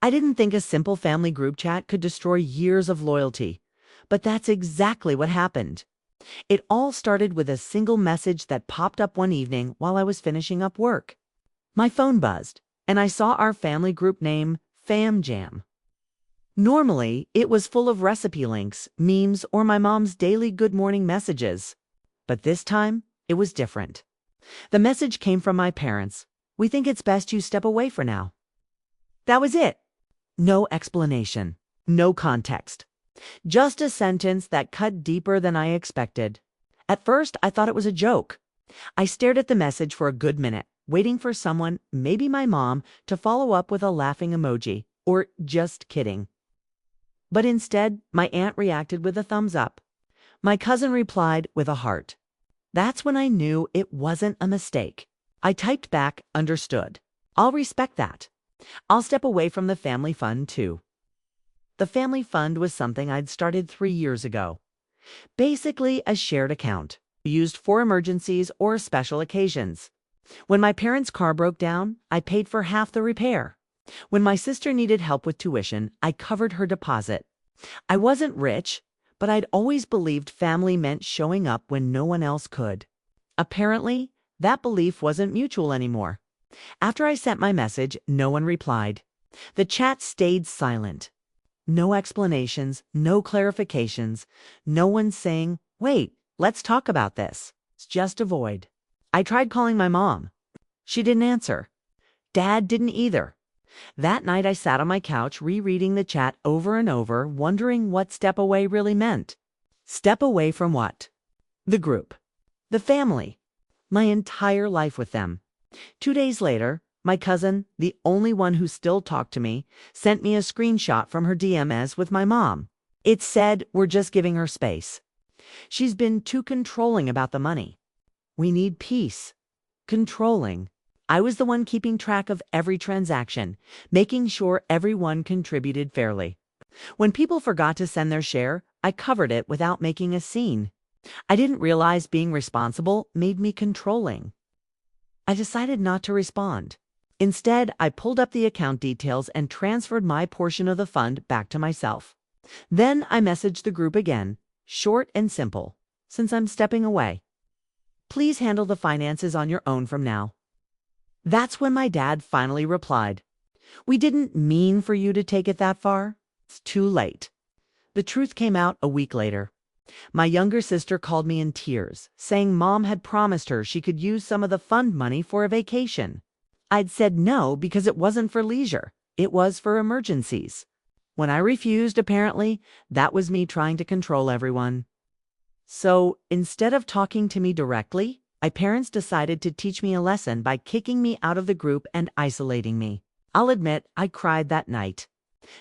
I didn't think a simple family group chat could destroy years of loyalty, but that's exactly what happened. It all started with a single message that popped up one evening while I was finishing up work. My phone buzzed, and I saw our family group name, Fam Jam. Normally, it was full of recipe links, memes, or my mom's daily good morning messages. But this time, it was different. The message came from my parents. "We think it's best you step away for now." That was it. No explanation, no context. Just a sentence that cut deeper than I expected. At first, I thought it was a joke. I stared at the message for a good minute, waiting for someone, maybe my mom, to follow up with a laughing emoji, or "just kidding." But instead, my aunt reacted with a thumbs up. My cousin replied with a heart. That's when I knew it wasn't a mistake. I typed back, "Understood. I'll respect that. I'll step away from the family fund too." The family fund was something I'd started 3 years ago. Basically a shared account, used for emergencies or special occasions. When my parents' car broke down, I paid for half the repair. When my sister needed help with tuition, I covered her deposit. I wasn't rich, but I'd always believed family meant showing up when no one else could. Apparently, that belief wasn't mutual anymore. After I sent my message, no one replied. The chat stayed silent. No explanations, no clarifications, no one saying, "Wait, let's talk about this." It's just a void. I tried calling my mom. She didn't answer. Dad didn't either. That night I sat on my couch rereading the chat over and over, wondering what step away really meant. Step away from what? The group. The family. My entire life with them. 2 days later, my cousin, the only one who still talked to me, sent me a screenshot from her DMs with my mom. It said, "We're just giving her space. She's been too controlling about the money. We need peace." Controlling. I was the one keeping track of every transaction, making sure everyone contributed fairly. When people forgot to send their share, I covered it without making a scene. I didn't realize being responsible made me controlling. I decided not to respond. Instead, I pulled up the account details and transferred my portion of the fund back to myself. Then I messaged the group again, short and simple, "Since I'm stepping away, please handle the finances on your own from now." That's when my dad finally replied, "We didn't mean for you to take it that far. It's too late." The truth came out a week later. My younger sister called me in tears, saying Mom had promised her she could use some of the fund money for a vacation. I'd said no because it wasn't for leisure. It was for emergencies. When I refused, apparently, that was me trying to control everyone. So instead of talking to me directly, my parents decided to teach me a lesson by kicking me out of the group and isolating me. I'll admit, I cried that night.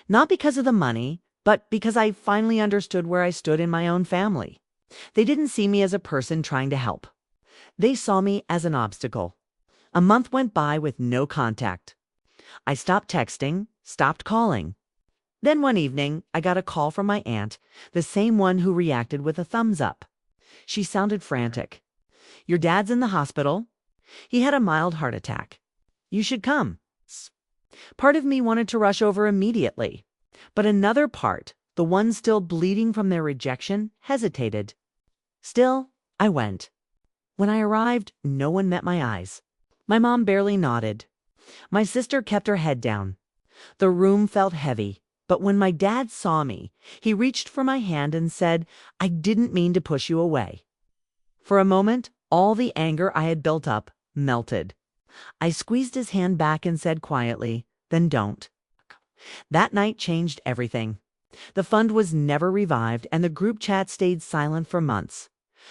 Not because of the money, but because I finally understood where I stood in my own family. They didn't see me as a person trying to help. They saw me as an obstacle. A month went by with no contact. I stopped texting, stopped calling. Then one evening, I got a call from my aunt, the same one who reacted with a thumbs up. She sounded frantic. "Your dad's in the hospital. He had a mild heart attack. You should come." Part of me wanted to rush over immediately, but another part, the one still bleeding from their rejection, hesitated. Still, I went. When I arrived, no one met my eyes. My mom barely nodded. My sister kept her head down. The room felt heavy, but when my dad saw me, he reached for my hand and said, "I didn't mean to push you away." For a moment, all the anger I had built up melted. I squeezed his hand back and said quietly, "Then don't." That night changed everything. The fund was never revived and the group chat stayed silent for months.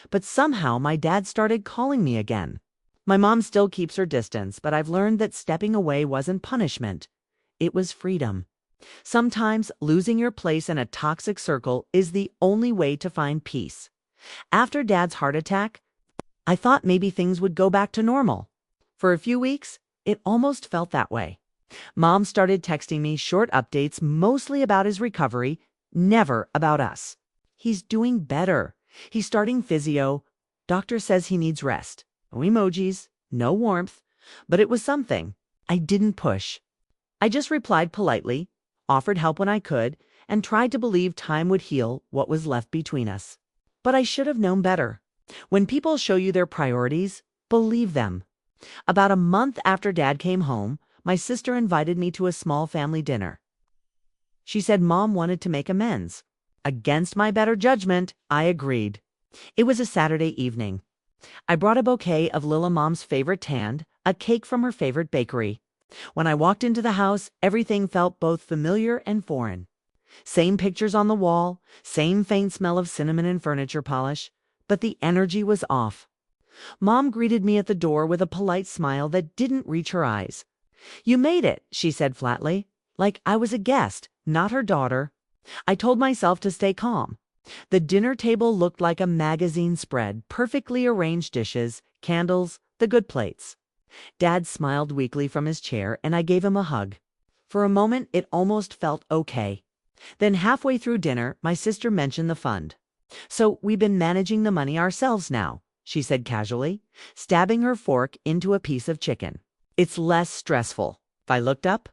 But somehow my dad started calling me again. My mom still keeps her distance, but I've learned that stepping away wasn't punishment. It was freedom. Sometimes losing your place in a toxic circle is the only way to find peace. After Dad's heart attack, I thought maybe things would go back to normal. For a few weeks, it almost felt that way. Mom started texting me short updates mostly about his recovery, never about us. "He's doing better. He's starting physio. Doctor says he needs rest." No emojis, no warmth, but it was something. I didn't push. I just replied politely, offered help when I could, and tried to believe time would heal what was left between us. But I should have known better. When people show you their priorities, believe them. About a month after Dad came home, my sister invited me to a small family dinner. She said Mom wanted to make amends. Against my better judgment, I agreed. It was a Saturday evening. I brought a bouquet of Lila Mom's favorite tand, a cake from her favorite bakery. When I walked into the house, everything felt both familiar and foreign. Same pictures on the wall, same faint smell of cinnamon and furniture polish, but the energy was off. Mom greeted me at the door with a polite smile that didn't reach her eyes. "You made it," she said flatly, like I was a guest, not her daughter. I told myself to stay calm. The dinner table looked like a magazine spread, perfectly arranged dishes, candles, the good plates. Dad smiled weakly from his chair, and I gave him a hug. For a moment, it almost felt okay. Then halfway through dinner, my sister mentioned the fund. "So we've been managing the money ourselves now," she said casually, stabbing her fork into a piece of chicken. "It's less stressful." I looked up.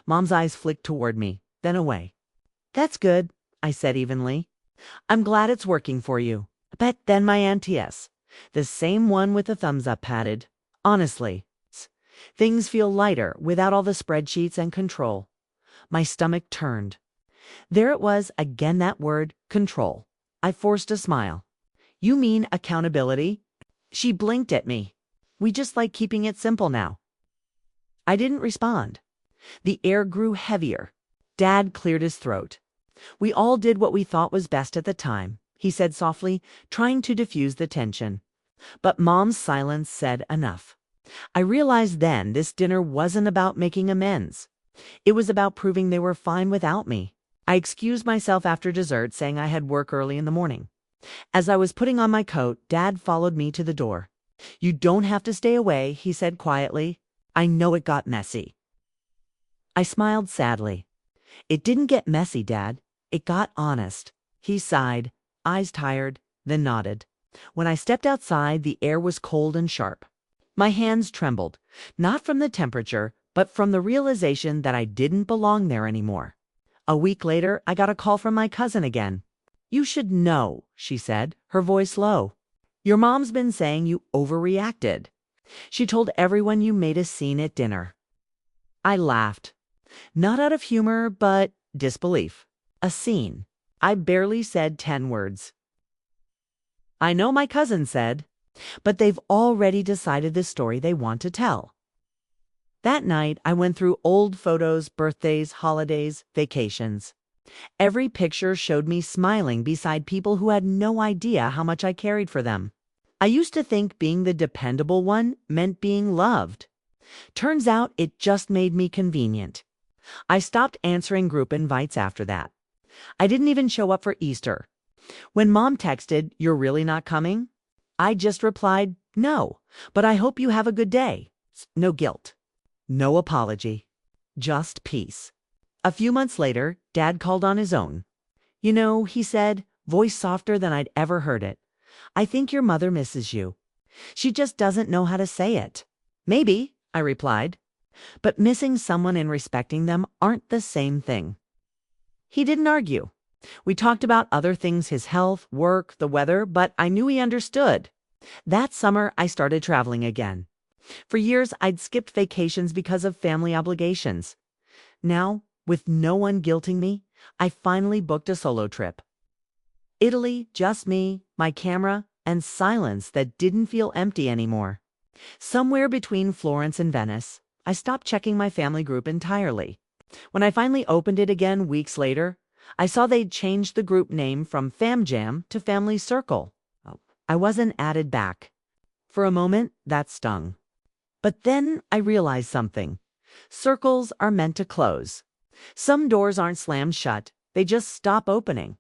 Mom's eyes flicked toward me, then away. "That's good," I said evenly. "I'm glad it's working for you." But then my Auntie S, the same one with the thumbs up, patted. "Honestly, things feel lighter without all the spreadsheets and control." My stomach turned. There it was again, that word, control. I forced a smile. "You mean accountability?" She blinked at me. "We just like keeping it simple now." I didn't respond. The air grew heavier. Dad cleared his throat. "We all did what we thought was best at the time," he said softly, trying to diffuse the tension. But Mom's silence said enough. I realized then this dinner wasn't about making amends. It was about proving they were fine without me. I excused myself after dessert, saying I had work early in the morning. As I was putting on my coat, Dad followed me to the door. "You don't have to stay away," he said quietly. "I know it got messy." I smiled sadly. "It didn't get messy, Dad. It got honest." He sighed, eyes tired, then nodded. When I stepped outside, the air was cold and sharp. My hands trembled, not from the temperature, but from the realization that I didn't belong there anymore. A week later, I got a call from my cousin again. "You should know," she said, her voice low. "Your mom's been saying you overreacted. She told everyone you made a scene at dinner." I laughed. Not out of humor, but disbelief. A scene. I barely said 10 words. "I know," my cousin said, "but they've already decided the story they want to tell." That night, I went through old photos, birthdays, holidays, vacations. Every picture showed me smiling beside people who had no idea how much I cared for them. I used to think being the dependable one meant being loved. Turns out it just made me convenient. I stopped answering group invites after that. I didn't even show up for Easter. When Mom texted, "You're really not coming?" I just replied, "No, but I hope you have a good day." No guilt. No apology. Just peace. A few months later, Dad called on his own. "You know," he said, voice softer than I'd ever heard it, "I think your mother misses you. She just doesn't know how to say it." "Maybe," I replied. "But missing someone and respecting them aren't the same thing." He didn't argue. We talked about other things, his health, work, the weather, but I knew he understood. That summer, I started traveling again. For years, I'd skipped vacations because of family obligations. Now, with no one guilting me, I finally booked a solo trip. Italy, just me, my camera, and silence that didn't feel empty anymore. Somewhere between Florence and Venice, I stopped checking my family group entirely. When I finally opened it again weeks later, I saw they'd changed the group name from Fam Jam to Family Circle. I wasn't added back. For a moment, that stung. But then I realized something. Circles are meant to close. Some doors aren't slammed shut, they just stop opening.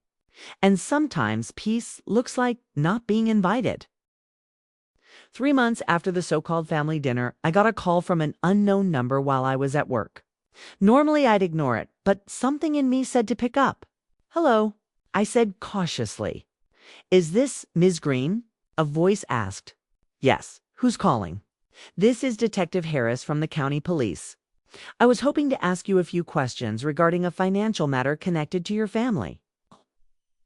And sometimes peace looks like not being invited. 3 months after the so-called family dinner, I got a call from an unknown number while I was at work. Normally I'd ignore it, but something in me said to pick up. "Hello," I said cautiously. "Is this Ms. Green?" a voice asked. "Yes. Who's calling?" "This is Detective Harris from the county police." I was hoping to ask you a few questions regarding a financial matter connected to your family.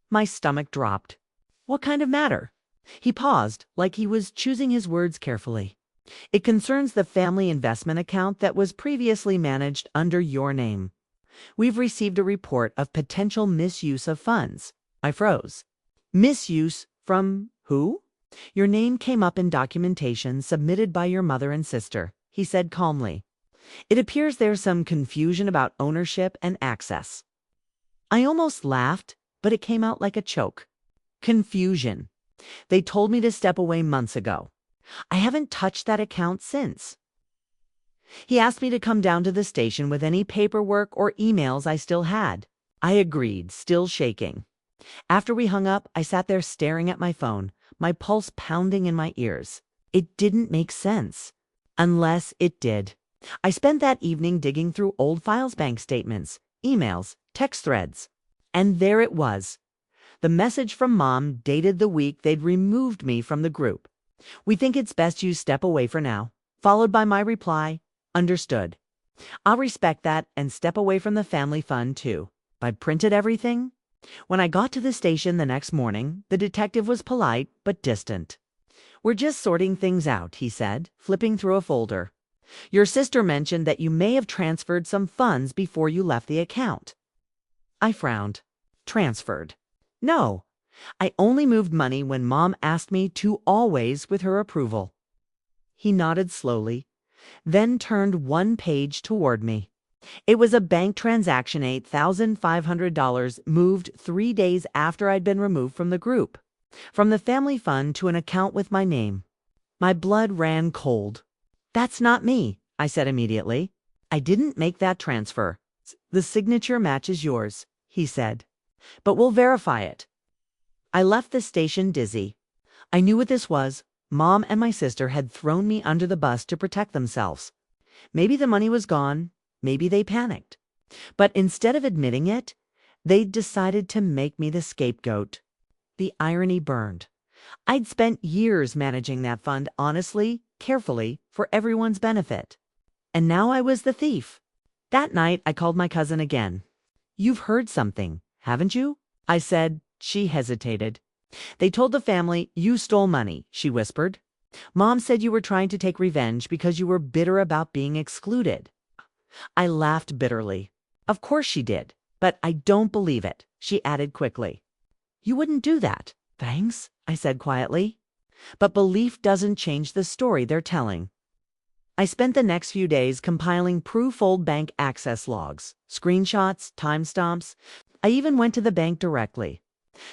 My stomach dropped. What kind of matter? He paused, like he was choosing his words carefully. It concerns the family investment account that was previously managed under your name. We've received a report of potential misuse of funds. I froze. Misuse from who? Your name came up in documentation submitted by your mother and sister, he said calmly. It appears there's some confusion about ownership and access. I almost laughed, but it came out like a choke. Confusion. They told me to step away months ago. I haven't touched that account since. He asked me to come down to the station with any paperwork or emails I still had. I agreed, still shaking. After we hung up, I sat there staring at my phone, my pulse pounding in my ears. It didn't make sense. Unless it did. I spent that evening digging through old files, bank statements, emails, text threads. And there it was. The message from Mom dated the week they'd removed me from the group. We think it's best you step away for now, followed by my reply, understood. I'll respect that and step away from the family fund too. I printed everything. When I got to the station the next morning, the detective was polite but distant. We're just sorting things out, he said, flipping through a folder. Your sister mentioned that you may have transferred some funds before you left the account. I frowned. Transferred. No. I only moved money when Mom asked me to, always with her approval. He nodded slowly, then turned one page toward me. It was a bank transaction, $8,500, moved 3 days after I'd been removed from the group, from the family fund to an account with my name. My blood ran cold. That's not me, I said immediately. I didn't make that transfer. The signature matches yours, he said, but we'll verify it. I left the station dizzy. I knew what this was. Mom and my sister had thrown me under the bus to protect themselves. Maybe the money was gone. Maybe they panicked. But instead of admitting it, they'd decided to make me the scapegoat. The irony burned. I'd spent years managing that fund honestly, carefully, for everyone's benefit. And now I was the thief. That night, I called my cousin again. You've heard something, haven't you? I said. She hesitated. They told the family you stole money, she whispered. Mom said you were trying to take revenge because you were bitter about being excluded. I laughed bitterly. Of course she did, but I don't believe it, she added quickly. You wouldn't do that. Thanks, I said quietly. But belief doesn't change the story they're telling. I spent the next few days compiling proof-old bank access logs, screenshots, timestamps. I even went to the bank directly.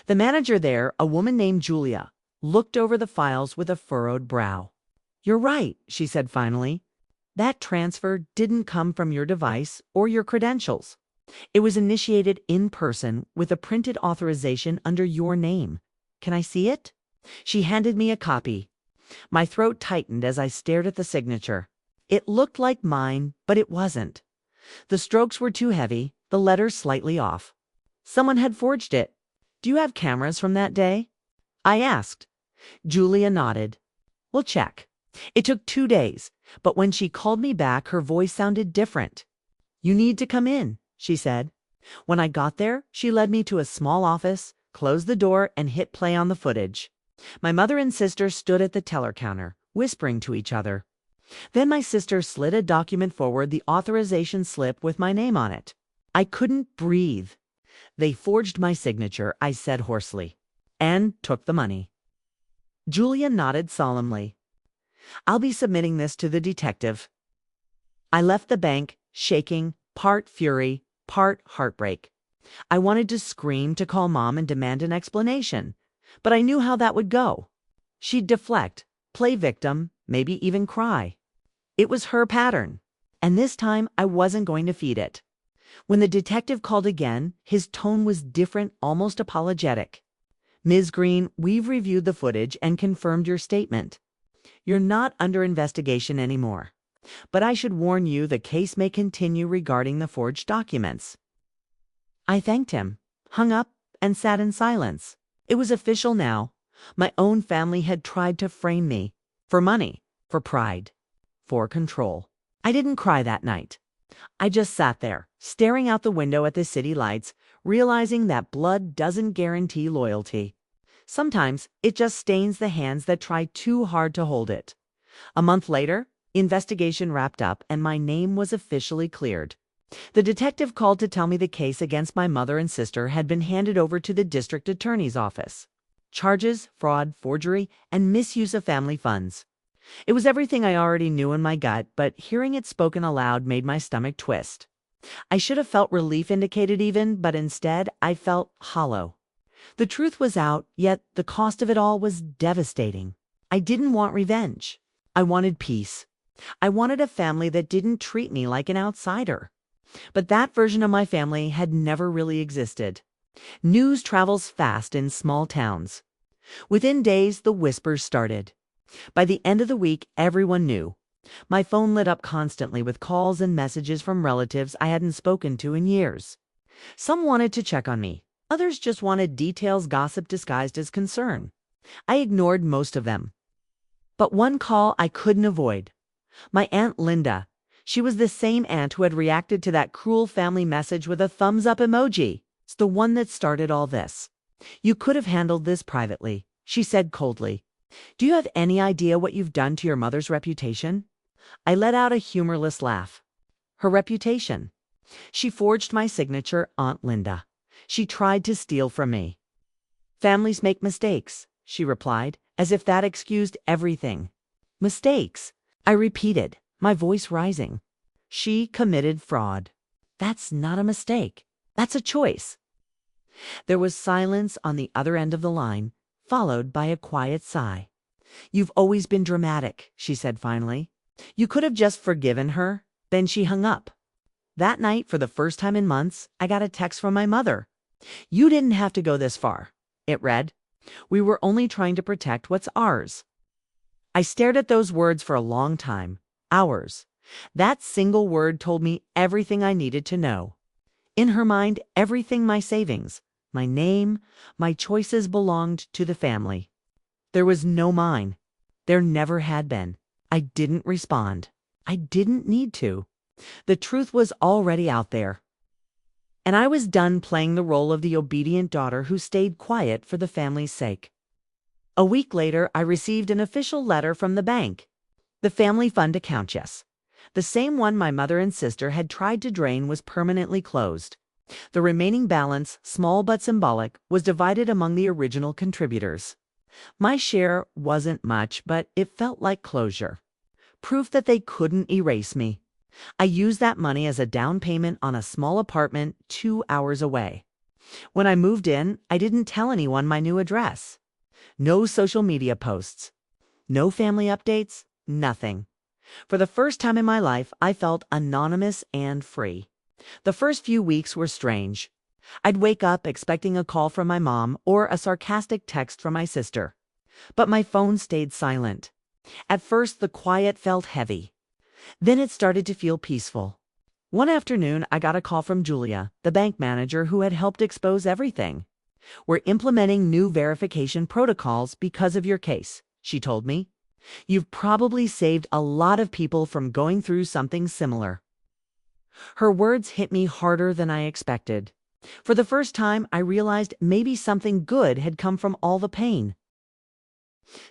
The manager there, a woman named Julia, looked over the files with a furrowed brow. You're right, she said finally. That transfer didn't come from your device or your credentials. It was initiated in person with a printed authorization under your name. Can I see it? She handed me a copy. My throat tightened as I stared at the signature. It looked like mine, but it wasn't. The strokes were too heavy, the letters slightly off. Someone had forged it. Do you have cameras from that day? I asked. Julia nodded. We'll check. It took 2 days, but when she called me back, her voice sounded different. You need to come in, she said. When I got there, she led me to a small office, closed the door, and hit play on the footage. My mother and sister stood at the teller counter, whispering to each other. Then my sister slid a document forward, the authorization slip with my name on it. I couldn't breathe. They forged my signature, I said hoarsely, and took the money. Julia nodded solemnly. I'll be submitting this to the detective. I left the bank, shaking, part fury, part heartbreak. I wanted to scream, to call Mom and demand an explanation, but I knew how that would go. She'd deflect, play victim, maybe even cry. It was her pattern, and this time I wasn't going to feed it. When the detective called again, his tone was different, almost apologetic. Ms. Green, we've reviewed the footage and confirmed your statement. You're not under investigation anymore. But I should warn you, the case may continue regarding the forged documents. I thanked him, hung up, and sat in silence. It was official now. My own family had tried to frame me. For money, for pride, for control. I didn't cry that night. I just sat there, staring out the window at the city lights, realizing that blood doesn't guarantee loyalty. Sometimes it just stains the hands that try too hard to hold it. A month later, investigation wrapped up and my name was officially cleared. The detective called to tell me the case against my mother and sister had been handed over to the district attorney's office. Charges, fraud, forgery, and misuse of family funds. It was everything I already knew in my gut, but hearing it spoken aloud made my stomach twist. I should have felt relief indicated even, but instead I felt hollow. The truth was out, yet the cost of it all was devastating. I didn't want revenge. I wanted peace. I wanted a family that didn't treat me like an outsider. But that version of my family had never really existed. News travels fast in small towns. Within days, the whispers started. By the end of the week, everyone knew. My phone lit up constantly with calls and messages from relatives I hadn't spoken to in years. Some wanted to check on me. Others just wanted details, gossip disguised as concern. I ignored most of them. But one call I couldn't avoid. My Aunt Linda. She was the same aunt who had reacted to that cruel family message with a thumbs up emoji. It's the one that started all this. "You could have handled this privately," she said coldly. "Do you have any idea what you've done to your mother's reputation?" I let out a humorless laugh. Her reputation. She forged my signature, Aunt Linda. She tried to steal from me. "Families make mistakes," she replied, as if that excused everything. "Mistakes," I repeated, my voice rising. "She committed fraud. That's not a mistake. That's a choice." There was silence on the other end of the line, followed by a quiet sigh. "You've always been dramatic," she said finally. "You could have just forgiven her." Then she hung up. That night, for the first time in months, I got a text from my mother. "You didn't have to go this far," it read. "We were only trying to protect what's ours." I stared at those words for a long time. Ours. That single word told me everything I needed to know. In her mind, everything, my savings, my name, my choices belonged to the family. There was no mine. There never had been. I didn't respond. I didn't need to. The truth was already out there. And I was done playing the role of the obedient daughter who stayed quiet for the family's sake. A week later, I received an official letter from the bank. The family fund account, yes. The same one my mother and sister had tried to drain was permanently closed. The remaining balance, small but symbolic, was divided among the original contributors. My share wasn't much, but it felt like closure. Proof that they couldn't erase me. I used that money as a down payment on a small apartment 2 hours away. When I moved in, I didn't tell anyone my new address. No social media posts. No family updates. Nothing. For the first time in my life, I felt anonymous and free. The first few weeks were strange. I'd wake up expecting a call from my mom or a sarcastic text from my sister. But my phone stayed silent. At first, the quiet felt heavy. Then it started to feel peaceful. One afternoon, I got a call from Julia, the bank manager who had helped expose everything. "We're implementing new verification protocols because of your case," she told me. "You've probably saved a lot of people from going through something similar." Her words hit me harder than I expected. For the first time, I realized maybe something good had come from all the pain.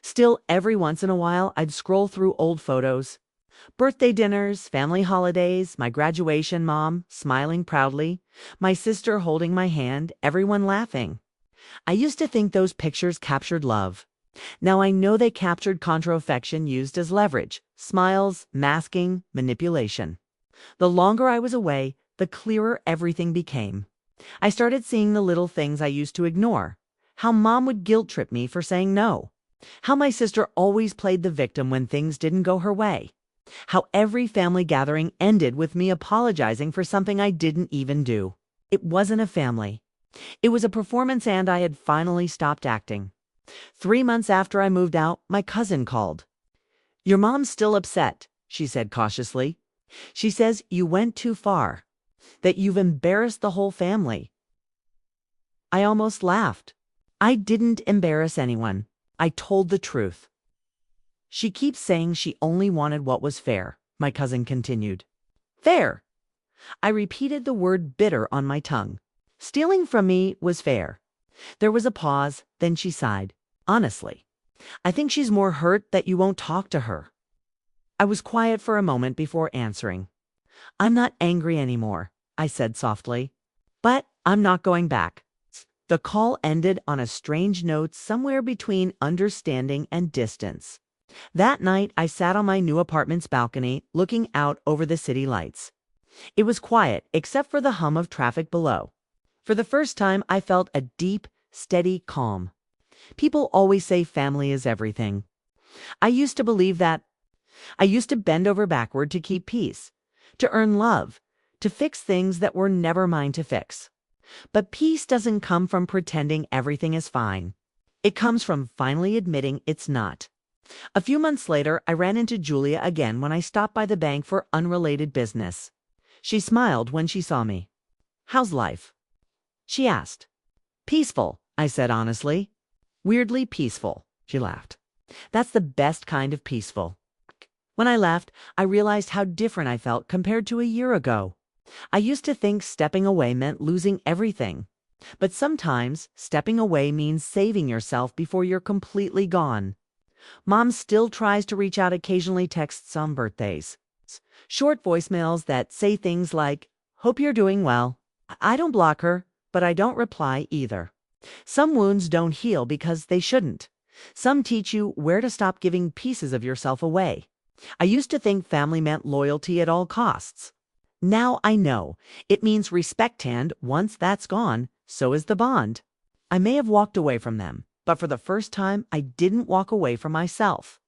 Still, every once in a while, I'd scroll through old photos. Birthday dinners, family holidays, my graduation, mom smiling proudly, my sister holding my hand, everyone laughing. I used to think those pictures captured love. Now I know they captured contra-affection used as leverage, smiles, masking, manipulation. The longer I was away, the clearer everything became. I started seeing the little things I used to ignore. How mom would guilt trip me for saying no. How my sister always played the victim when things didn't go her way. How every family gathering ended with me apologizing for something I didn't even do. It wasn't a family. It was a performance, and I had finally stopped acting. 3 months after I moved out, my cousin called. "Your mom's still upset," she said cautiously. "She says you went too far, that you've embarrassed the whole family." I almost laughed. I didn't embarrass anyone. I told the truth. "She keeps saying she only wanted what was fair," my cousin continued. "Fair? I repeated the word bitter on my tongue. Stealing from me was fair. There was a pause, then she sighed. Honestly, I think she's more hurt that you won't talk to her. I was quiet for a moment before answering. I'm not angry anymore, I said softly. But I'm not going back. The call ended on a strange note somewhere between understanding and distance. That night, I sat on my new apartment's balcony, looking out over the city lights. It was quiet, except for the hum of traffic below. For the first time, I felt a deep, steady calm. People always say family is everything. I used to believe that. I used to bend over backward to keep peace, to earn love, to fix things that were never mine to fix. But peace doesn't come from pretending everything is fine. It comes from finally admitting it's not. A few months later, I ran into Julia again when I stopped by the bank for unrelated business. She smiled when she saw me. "How's life?" she asked. "Peaceful," I said honestly. "Weirdly peaceful," she laughed. "That's the best kind of peaceful." When I left, I realized how different I felt compared to a year ago. I used to think stepping away meant losing everything. But sometimes stepping away means saving yourself before you're completely gone. Mom still tries to reach out, occasionally texts on birthdays. Short voicemails that say things like, "Hope you're doing well." I don't block her, but I don't reply either. Some wounds don't heal because they shouldn't. Some teach you where to stop giving pieces of yourself away. I used to think family meant loyalty at all costs. Now I know it means respect, and once that's gone, so is the bond. I may have walked away from them, but for the first time, I didn't walk away from myself.